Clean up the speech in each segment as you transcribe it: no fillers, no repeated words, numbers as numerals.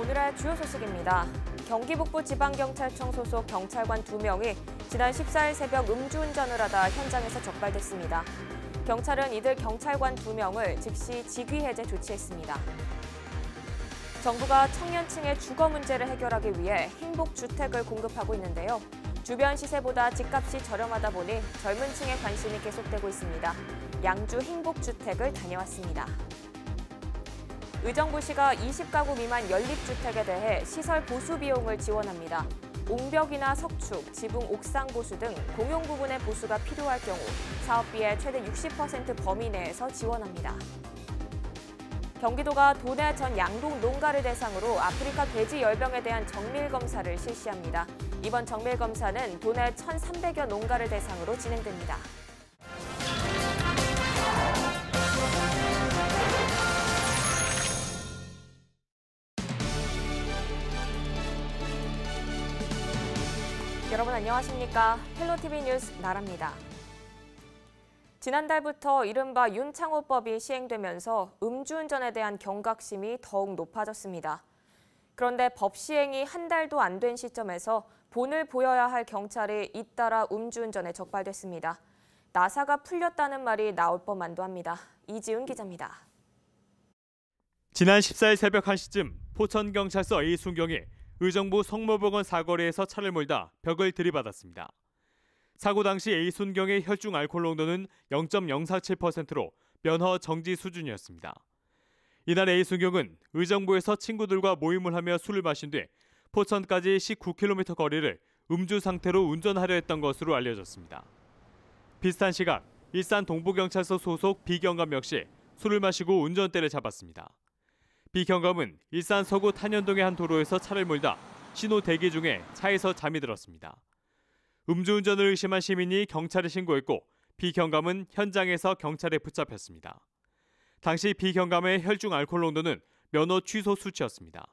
오늘의 주요 소식입니다. 경기 북부 지방경찰청 소속 경찰관 2명이 지난 14일 새벽 음주운전을 하다 현장에서 적발됐습니다. 경찰은 이들 경찰관 2명을 즉시 직위해제 조치했습니다. 정부가 청년층의 주거 문제를 해결하기 위해 행복주택을 공급하고 있는데요. 주변 시세보다 집값이 저렴하다 보니 젊은 층의 관심이 계속되고 있습니다. 양주 행복주택을 다녀왔습니다. 의정부시가 20가구 미만 연립주택에 대해 시설 보수 비용을 지원합니다. 옹벽이나 석축, 지붕 옥상 보수 등 공용 부분의 보수가 필요할 경우 사업비의 최대 60% 범위 내에서 지원합니다. 경기도가 도내 전 양동 농가를 대상으로 아프리카 돼지 열병에 대한 정밀 검사를 실시합니다. 이번 정밀 검사는 도내 1,300여 농가를 대상으로 진행됩니다. 여러분 안녕하십니까? 헬로티비 뉴스 나라입니다. 지난달부터 이른바 윤창호법이 시행되면서 음주운전에 대한 경각심이 더욱 높아졌습니다. 그런데 법 시행이 한 달도 안 된 시점에서 본을 보여야 할 경찰이 잇따라 음주운전에 적발됐습니다. 나사가 풀렸다는 말이 나올 법만도 합니다. 이지훈 기자입니다. 지난 14일 새벽 1시쯤 포천경찰서 A순경이 의정부 성모병원 사거리에서 차를 몰다 벽을 들이받았습니다. 사고 당시 A순경의 혈중 알코올 농도는 0.047%로 면허 정지 수준이었습니다. 이날 A순경은 의정부에서 친구들과 모임을 하며 술을 마신 뒤 포천까지 19km 거리를 음주 상태로 운전하려 했던 것으로 알려졌습니다. 비슷한 시각 일산 동부경찰서 소속 비경감 역시 술을 마시고 운전대를 잡았습니다. 비경감은 일산 서구 탄현동의 한 도로에서 차를 몰다 신호 대기 중에 차에서 잠이 들었습니다. 음주운전을 의심한 시민이 경찰에 신고했고 비경감은 현장에서 경찰에 붙잡혔습니다. 당시 비경감의 혈중 알코올 농도는 면허 취소 수치였습니다.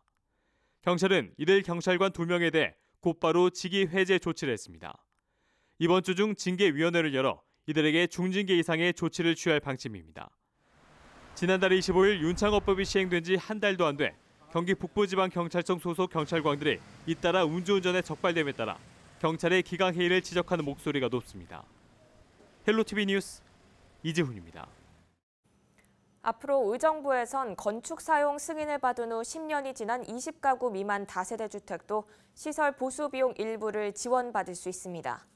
경찰은 이들 경찰관 2명에 대해 곧바로 직위 해제 조치를 했습니다. 이번 주 중 징계위원회를 열어 이들에게 중징계 이상의 조치를 취할 방침입니다. 지난달 25일 윤창호법이 시행된 지 한 달도 안 돼 경기 북부지방경찰청 소속 경찰관들이 잇따라 음주운전에 적발됨에 따라 경찰의 기강해이를 지적하는 목소리가 높습니다. 헬로티비 뉴스 이지훈입니다. 앞으로 의정부에선 건축 사용 승인을 받은 후 10년이 지난 20가구 미만 다세대 주택도 시설 보수 비용 일부를 지원받을 수 있습니다.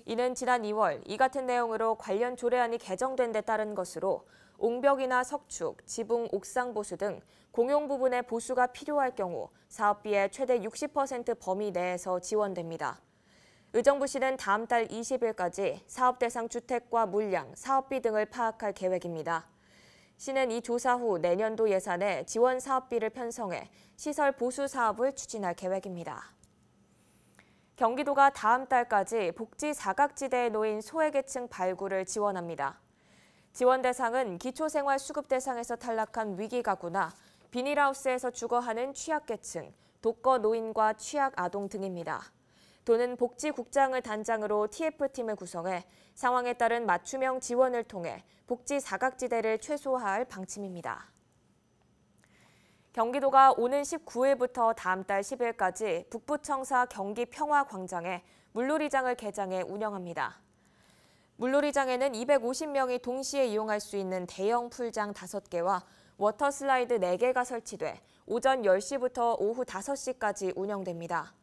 이는 지난 2월 이 같은 내용으로 관련 조례안이 개정된 데 따른 것으로 옹벽이나 석축, 지붕 옥상 보수 등 공용 부분의 보수가 필요할 경우 사업비의 최대 60% 범위 내에서 지원됩니다. 의정부시는 다음 달 20일까지 사업 대상 주택과 물량, 사업비 등을 파악할 계획입니다. 시는 이 조사 후 내년도 예산에 지원 사업비를 편성해 시설 보수 사업을 추진할 계획입니다. 경기도가 다음 달까지 복지 사각지대에 놓인 소외계층 발굴을 지원합니다. 지원 대상은 기초생활수급 대상에서 탈락한 위기가구나 비닐하우스에서 주거하는 취약계층, 독거 노인과 취약아동 등입니다. 도는 복지국장을 단장으로 TF팀을 구성해 상황에 따른 맞춤형 지원을 통해 복지 사각지대를 최소화할 방침입니다. 경기도가 오는 19일부터 다음 달 10일까지 북부청사 경기평화광장에 물놀이장을 개장해 운영합니다. 물놀이장에는 250명이 동시에 이용할 수 있는 대형 풀장 5개와 워터슬라이드 4개가 설치돼 오전 10시부터 오후 5시까지 운영됩니다.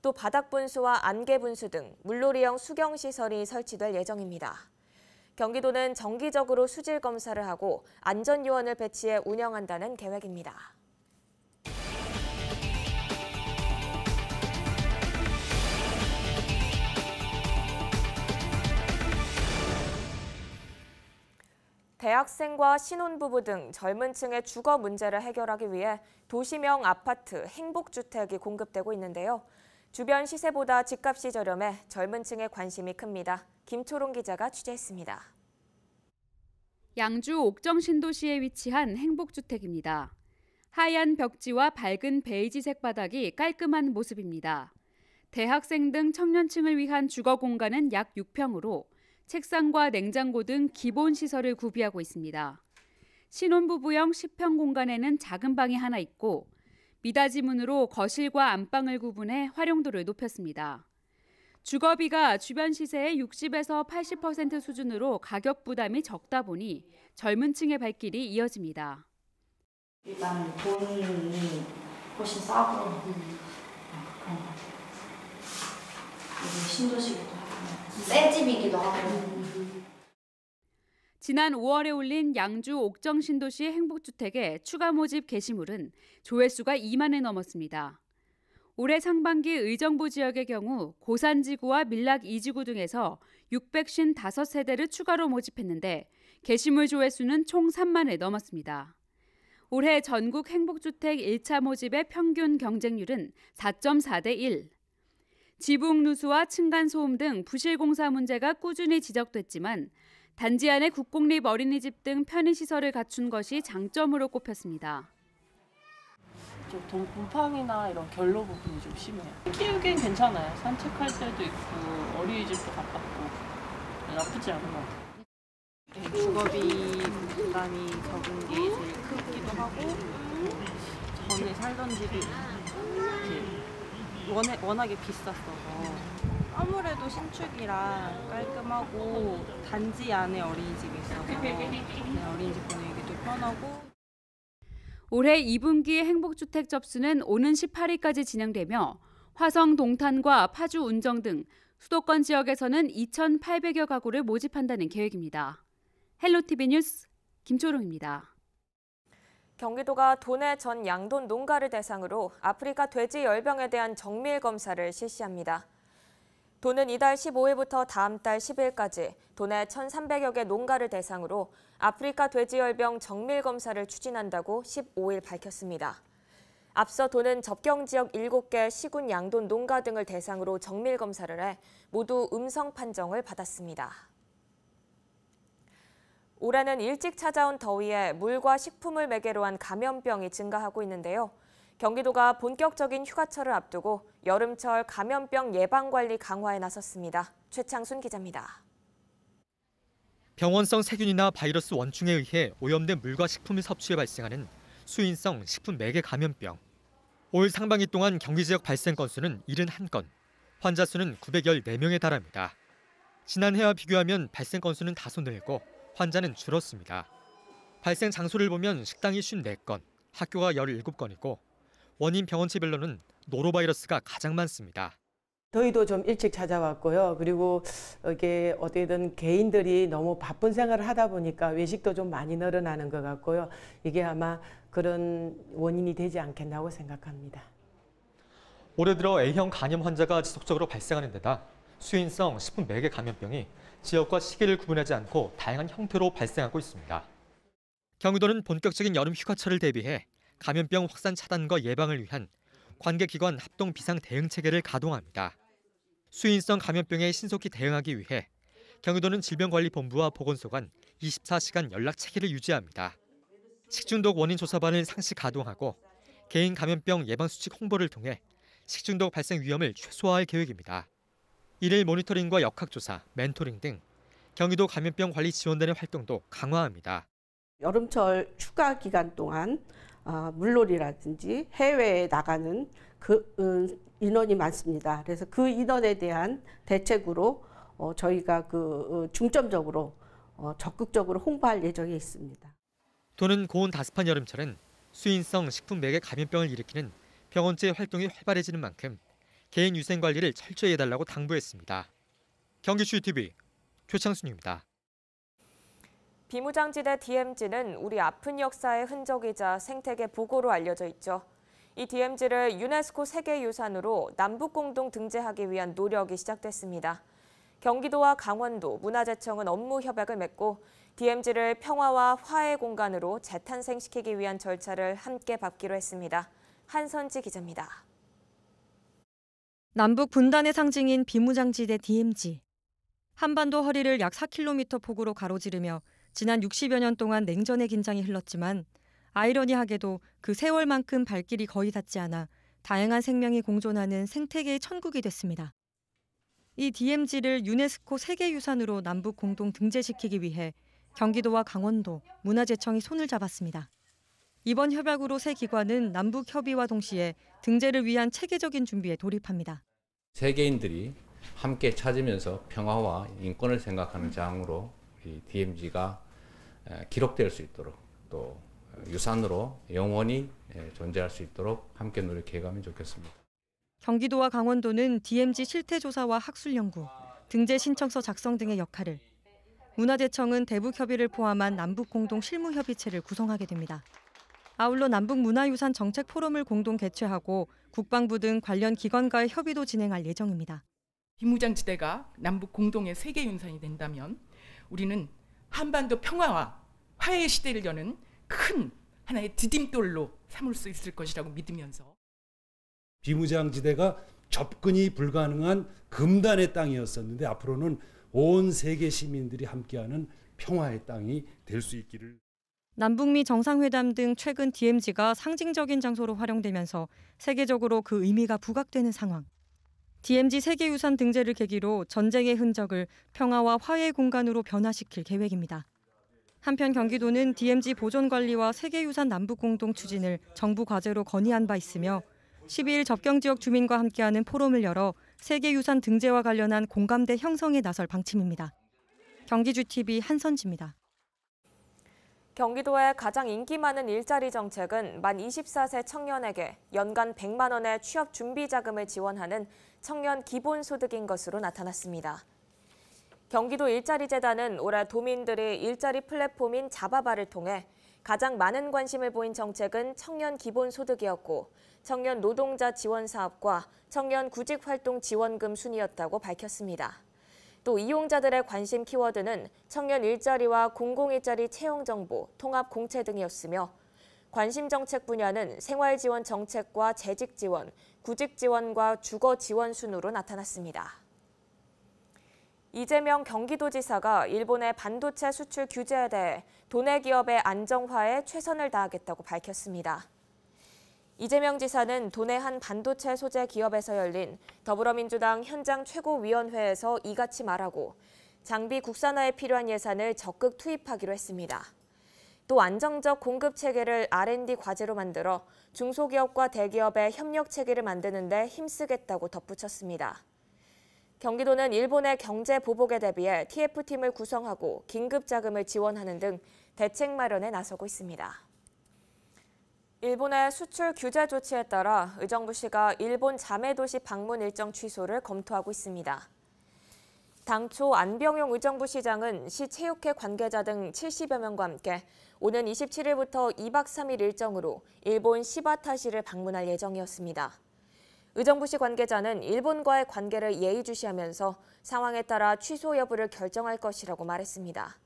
또 바닥분수와 안개분수 등 물놀이형 수경시설이 설치될 예정입니다. 경기도는 정기적으로 수질 검사를 하고 안전요원을 배치해 운영한다는 계획입니다. 대학생과 신혼부부 등 젊은 층의 주거 문제를 해결하기 위해 도시명 아파트, 행복주택이 공급되고 있는데요. 주변 시세보다 집값이 저렴해 젊은 층의 관심이 큽니다. 김초롱 기자가 취재했습니다. 양주 옥정 신도시에 위치한 행복주택입니다. 하얀 벽지와 밝은 베이지색 바닥이 깔끔한 모습입니다. 대학생 등 청년층을 위한 주거 공간은 약 6평으로 책상과 냉장고 등 기본 시설을 구비하고 있습니다. 신혼부부형 10평 공간에는 작은 방이 하나 있고 미닫이 문으로 거실과 안방을 구분해 활용도를 높였습니다. 주거비가 주변 시세의 60에서 80% 수준으로 가격 부담이 적다 보니 젊은 층의 발길이 이어집니다. 일단 돈이 훨씬 싸고 그런 것 같아요. 신도시기도 하고 새 집이기도 하고. 지난 5월에 올린 양주 옥정 신도시 행복주택의 추가 모집 게시물은 조회수가 2만을 넘었습니다. 올해 상반기 의정부 지역의 경우 고산지구와 밀락 2지구 등에서 655세대를 추가로 모집했는데 게시물 조회수는 총 3만을 넘었습니다. 올해 전국 행복주택 1차 모집의 평균 경쟁률은 4.4대 1. 지붕 누수와 층간소음 등 부실공사 문제가 꾸준히 지적됐지만 단지 안에 국공립 어린이집 등 편의시설을 갖춘 것이 장점으로 꼽혔습니다. 좀 곰팡이나 이런 결로 부분이 좀 심해요. 키우기엔 괜찮아요. 산책할 때도 있고 어린이집도 가깝고 나쁘지 않은 것 같아요. 주거비 부담이 적은 게 제일 크기도 하고 전에 살던 집이 워낙에 비쌌어서 아무래도 신축이라 깔끔하고 단지 안에 어린이집이 있어서 그냥 어린이집 보내기도 편하고. 올해 2분기 행복주택 접수는 오는 18일까지 진행되며 화성 동탄과 파주 운정 등 수도권 지역에서는 2,800여 가구를 모집한다는 계획입니다. 헬로티비 뉴스 김초롱입니다. 경기도가 도내 전 양돈 농가를 대상으로 아프리카 돼지 열병에 대한 정밀 검사를 실시합니다. 도는 이달 15일부터 다음 달 10일까지 도내 1,300여 개 농가를 대상으로 아프리카 돼지열병 정밀 검사를 추진한다고 15일 밝혔습니다. 앞서 도는 접경 지역 7개 시군 양돈 농가 등을 대상으로 정밀 검사를 해 모두 음성 판정을 받았습니다. 올해는 일찍 찾아온 더위에 물과 식품을 매개로 한 감염병이 증가하고 있는데요. 경기도가 본격적인 휴가철을 앞두고 여름철 감염병 예방관리 강화에 나섰습니다. 최창순 기자입니다. 병원성 세균이나 바이러스 원충에 의해 오염된 물과 식품을 섭취해 발생하는 수인성 식품 매개 감염병. 올 상반기 동안 경기 지역 발생 건수는 71건, 환자 수는 914명에 달합니다. 지난해와 비교하면 발생 건수는 다소 늘고 환자는 줄었습니다. 발생 장소를 보면 식당이 54건, 학교가 17건이고 원인 병원체별로는 노로바이러스가 가장 많습니다. 더위도 좀 일찍 찾아왔고요. 그리고 이게 어떻게든 개인들이 너무 바쁜 생활을 하다 보니까 외식도 좀 많이 늘어나는 것 같고요. 이게 아마 그런 원인이 되지 않겠나고 생각합니다. 올해 들어 A형 간염 환자가 지속적으로 발생하는 데다 수인성 식품 매개 감염병이 지역과 시기를 구분하지 않고 다양한 형태로 발생하고 있습니다. 경기도는 본격적인 여름 휴가철을 대비해 감염병 확산 차단과 예방을 위한 관계기관 합동 비상 대응 체계를 가동합니다. 수인성 감염병에 신속히 대응하기 위해 경기도는 질병관리본부와 보건소 간 24시간 연락 체계를 유지합니다. 식중독 원인 조사반을 상시 가동하고 개인 감염병 예방 수칙 홍보를 통해 식중독 발생 위험을 최소화할 계획입니다. 이를 모니터링과 역학조사, 멘토링 등 경기도 감염병 관리 지원단의 활동도 강화합니다. 여름철 휴가 기간 동안 물놀이라든지 해외에 나가는 그 인원이 많습니다. 그래서 그 인원에 대한 대책으로 저희가 중점적으로 적극적으로 홍보할 예정에 있습니다. 도는 고온 다습한 여름철은 수인성 식품 매개 감염병을 일으키는 병원체 활동이 활발해지는 만큼 개인 위생 관리를 철저히 해달라고 당부했습니다. 경기슈TV 최창순입니다. 비무장지대 DMZ는 우리 아픈 역사의 흔적이자 생태계 보고로 알려져 있죠. 이 DMZ를 유네스코 세계유산으로 남북공동 등재하기 위한 노력이 시작됐습니다. 경기도와 강원도, 문화재청은 업무 협약을 맺고 DMZ를 평화와 화해 공간으로 재탄생시키기 위한 절차를 함께 밟기로 했습니다. 한선지 기자입니다. 남북 분단의 상징인 비무장지대 DMZ. 한반도 허리를 약 4km 폭으로 가로지르며 지난 60여 년 동안 냉전의 긴장이 흘렀지만 아이러니하게도 그 세월만큼 발길이 거의 닿지 않아 다양한 생명이 공존하는 생태계의 천국이 됐습니다. 이 DMZ를 유네스코 세계유산으로 남북 공동 등재시키기 위해 경기도와 강원도, 문화재청이 손을 잡았습니다. 이번 협약으로 세 기관은 남북 협의와 동시에 등재를 위한 체계적인 준비에 돌입합니다. 세계인들이 함께 찾으면서 평화와 인권을 생각하는 장으로 이 DMZ가 기록될 수 있도록 또 유산으로 영원히 존재할 수 있도록 함께 노력해가면 좋겠습니다. 경기도와 강원도는 DMZ 실태조사와 학술연구, 등재 신청서 작성 등의 역할을, 문화재청은 대북협의를 포함한 남북공동실무협의체를 구성하게 됩니다. 아울러 남북문화유산 정책 포럼을 공동 개최하고 국방부 등 관련 기관과의 협의도 진행할 예정입니다. 비무장지대가 남북 공동의 세계유산이 된다면 우리는 한반도 평화와 화해의 시대를 여는 큰 하나의 디딤돌로 삼을 수 있을 것이라고 믿으면서 비무장지대가 접근이 불가능한 금단의 땅이었었는데 앞으로는 온 세계 시민들이 함께하는 평화의 땅이 될 수 있기를. 남북미 정상회담 등 최근 DMZ가 상징적인 장소로 활용되면서 세계적으로 그 의미가 부각되는 상황. DMZ 세계유산 등재를 계기로 전쟁의 흔적을 평화와 화해의 공간으로 변화시킬 계획입니다. 한편 경기도는 DMZ 보존관리와 세계유산 남북공동 추진을 정부 과제로 건의한 바 있으며 12일 접경지역 주민과 함께하는 포럼을 열어 세계유산 등재와 관련한 공감대 형성에 나설 방침입니다. 경기주TV 한선지입니다. 경기도의 가장 인기 많은 일자리 정책은 만 24세 청년에게 연간 100만 원의 취업 준비 자금을 지원하는 청년 기본소득인 것으로 나타났습니다. 경기도 일자리재단은 올해 도민들이 일자리 플랫폼인 자바바를 통해 가장 많은 관심을 보인 정책은 청년 기본소득이었고 청년 노동자 지원 사업과 청년 구직활동 지원금 순이었다고 밝혔습니다. 또 이용자들의 관심 키워드는 청년 일자리와 공공일자리 채용 정보, 통합 공채 등이었으며 관심 정책 분야는 생활지원 정책과 재직 지원, 구직 지원과 주거 지원 순으로 나타났습니다. 이재명 경기도지사가 일본의 반도체 수출 규제에 대해 도내 기업의 안정화에 최선을 다하겠다고 밝혔습니다. 이재명 지사는 도내 한 반도체 소재 기업에서 열린 더불어민주당 현장 최고위원회에서 이같이 말하고 장비 국산화에 필요한 예산을 적극 투입하기로 했습니다. 또 안정적 공급 체계를 R&D 과제로 만들어 중소기업과 대기업의 협력 체계를 만드는 데 힘쓰겠다고 덧붙였습니다. 경기도는 일본의 경제 보복에 대비해 TF팀을 구성하고 긴급 자금을 지원하는 등 대책 마련에 나서고 있습니다. 일본의 수출 규제 조치에 따라 의정부시가 일본 자매도시 방문 일정 취소를 검토하고 있습니다. 당초 안병용 의정부시장은 시 체육회 관계자 등 70여 명과 함께 오는 27일부터 2박 3일 일정으로 일본 시바타시를 방문할 예정이었습니다. 의정부시 관계자는 일본과의 관계를 예의주시하면서 상황에 따라 취소 여부를 결정할 것이라고 말했습니다.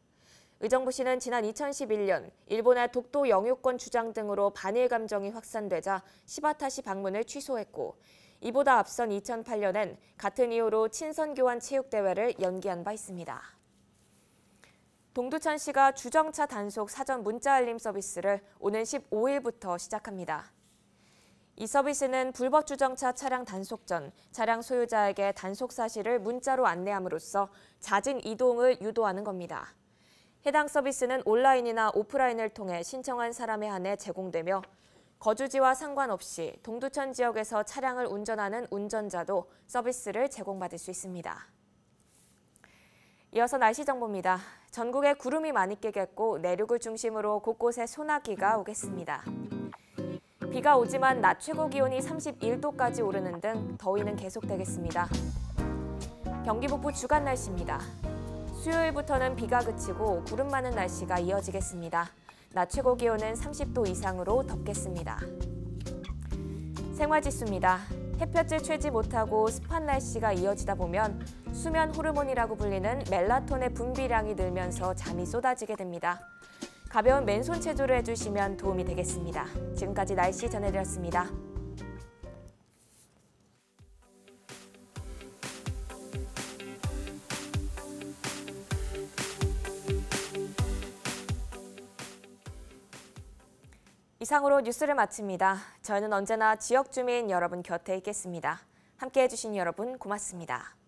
의정부시는 지난 2011년 일본의 독도 영유권 주장 등으로 반일 감정이 확산되자 시바타시 방문을 취소했고 이보다 앞선 2008년엔 같은 이유로 친선교환 체육대회를 연기한 바 있습니다. 동두천시가 주정차 단속 사전 문자 알림 서비스를 오는 15일부터 시작합니다. 이 서비스는 불법 주정차 차량 단속 전 차량 소유자에게 단속 사실을 문자로 안내함으로써 잦은 이동을 유도하는 겁니다. 해당 서비스는 온라인이나 오프라인을 통해 신청한 사람에 한해 제공되며 거주지와 상관없이 동두천 지역에서 차량을 운전하는 운전자도 서비스를 제공받을 수 있습니다. 이어서 날씨 정보입니다. 전국에 구름이 많이 끼겠고 내륙을 중심으로 곳곳에 소나기가 오겠습니다. 비가 오지만 낮 최고 기온이 31도까지 오르는 등 더위는 계속되겠습니다. 경기 북부 주간 날씨입니다. 수요일부터는 비가 그치고 구름 많은 날씨가 이어지겠습니다. 낮 최고 기온은 30도 이상으로 덥겠습니다. 생활지수입니다. 햇볕을 쬐지 못하고 습한 날씨가 이어지다 보면 수면 호르몬이라고 불리는 멜라톤의 분비량이 늘면서 잠이 쏟아지게 됩니다. 가벼운 맨손 체조를 해주시면 도움이 되겠습니다. 지금까지 날씨 전해드렸습니다. 이상으로 뉴스를 마칩니다. 저희는 언제나 지역 주민 여러분 곁에 있겠습니다. 함께해 주신 여러분 고맙습니다.